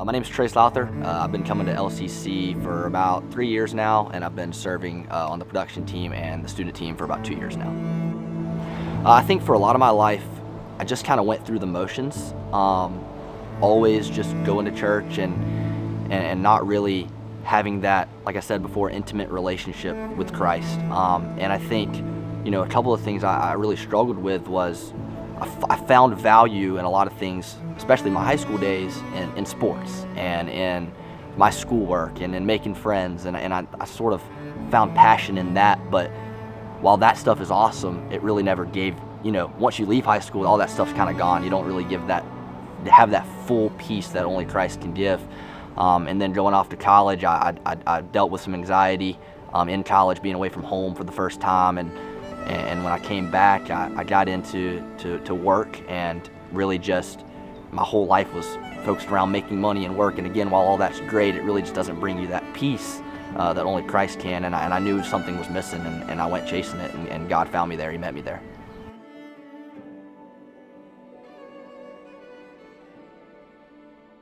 My name is Trace Lowther. I've been coming to LCC for about 3 years now, and I've been serving on the production team and the student team for about 2 years now. I think for a lot of my life, I just kind of went through the motions, always just going to church and not really having that, like I said before, intimate relationship with Christ. And I think, a couple of things I really struggled with was I found value in a lot of things, especially my high school days, in sports and in my schoolwork and in making friends, and I sort of found passion in that. But while that stuff is awesome, it really never gave, once you leave high school, all that stuff's kind of gone. You don't really have that full peace that only Christ can give. And then going off to college, I dealt with some anxiety in college, being away from home for the first time, and when I came back, I got into work, and really just my whole life was focused around making money and work. And again, while all that's great, it really just doesn't bring you that peace that only Christ can. And I knew something was missing, and I went chasing it, and God found me there. He met me there.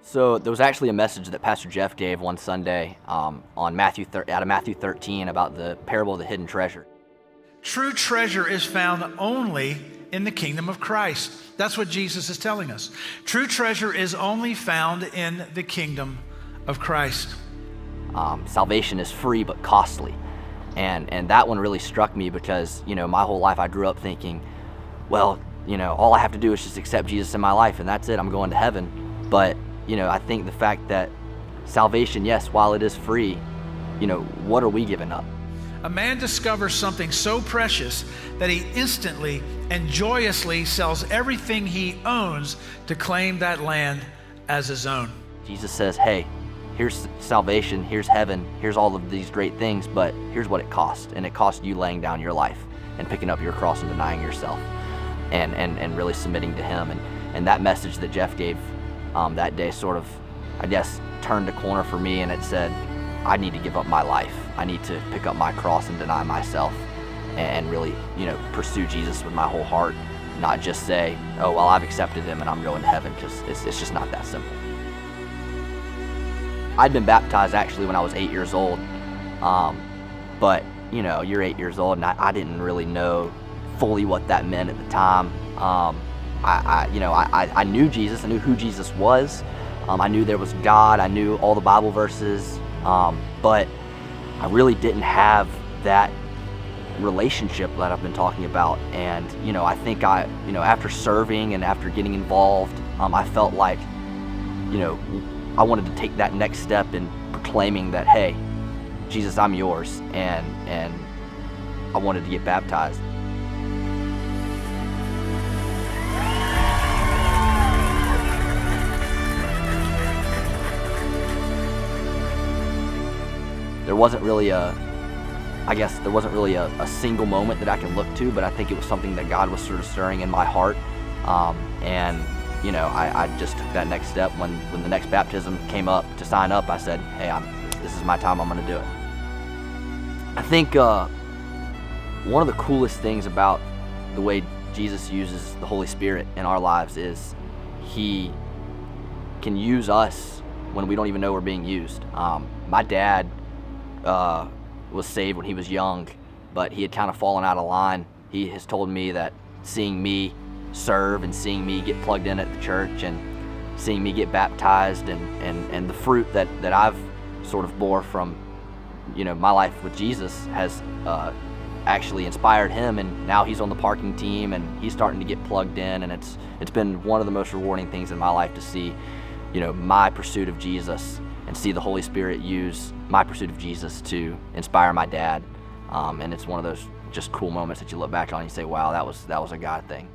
So there was actually a message that Pastor Jeff gave one Sunday on out of Matthew 13 about the parable of the hidden treasure. True treasure is found only in the kingdom of Christ. That's what Jesus is telling us. True treasure is only found in the kingdom of Christ. Salvation is free but costly. And that one really struck me because, my whole life I grew up thinking, well, all I have to do is just accept Jesus in my life and that's it, I'm going to heaven. But, I think the fact that salvation, yes, while it is free, what are we giving up? A man discovers something so precious that he instantly and joyously sells everything he owns to claim that land as his own. Jesus says, hey, here's salvation, here's heaven, here's all of these great things, but here's what it costs. And it cost you laying down your life and picking up your cross and denying yourself and really submitting to him. And that message that Jeff gave that day sort of, I guess, turned a corner for me, and it said, I need to give up my life. I need to pick up my cross and deny myself and really, pursue Jesus with my whole heart, not just say, oh, well, I've accepted him and I'm going to heaven, because it's just not that simple. I'd been baptized actually when I was 8 years old, but, you're 8 years old, and I didn't really know fully what that meant at the time. I knew Jesus. I knew who Jesus was. I knew there was God. I knew all the Bible verses. But I really didn't have that relationship that I've been talking about. And, I think after serving and after getting involved, I felt like, I wanted to take that next step in proclaiming that, hey, Jesus, I'm yours. And I wanted to get baptized. There wasn't really a single moment that I can look to, but I think it was something that God was sort of stirring in my heart. I just took that next step. When the next baptism came up to sign up, I said, hey, this is my time, I'm going to do it. I think one of the coolest things about the way Jesus uses the Holy Spirit in our lives is he can use us when we don't even know we're being used. My dad was saved when he was young, but he had kind of fallen out of line. He has told me that seeing me serve and seeing me get plugged in at the church and seeing me get baptized and the fruit that I've sort of bore from my life with Jesus has actually inspired him, and now he's on the parking team and he's starting to get plugged in, and it's been one of the most rewarding things in my life to see my pursuit of Jesus and see the Holy Spirit use my pursuit of Jesus to inspire my dad. And it's one of those just cool moments that you look back on and you say, wow, that was a God thing.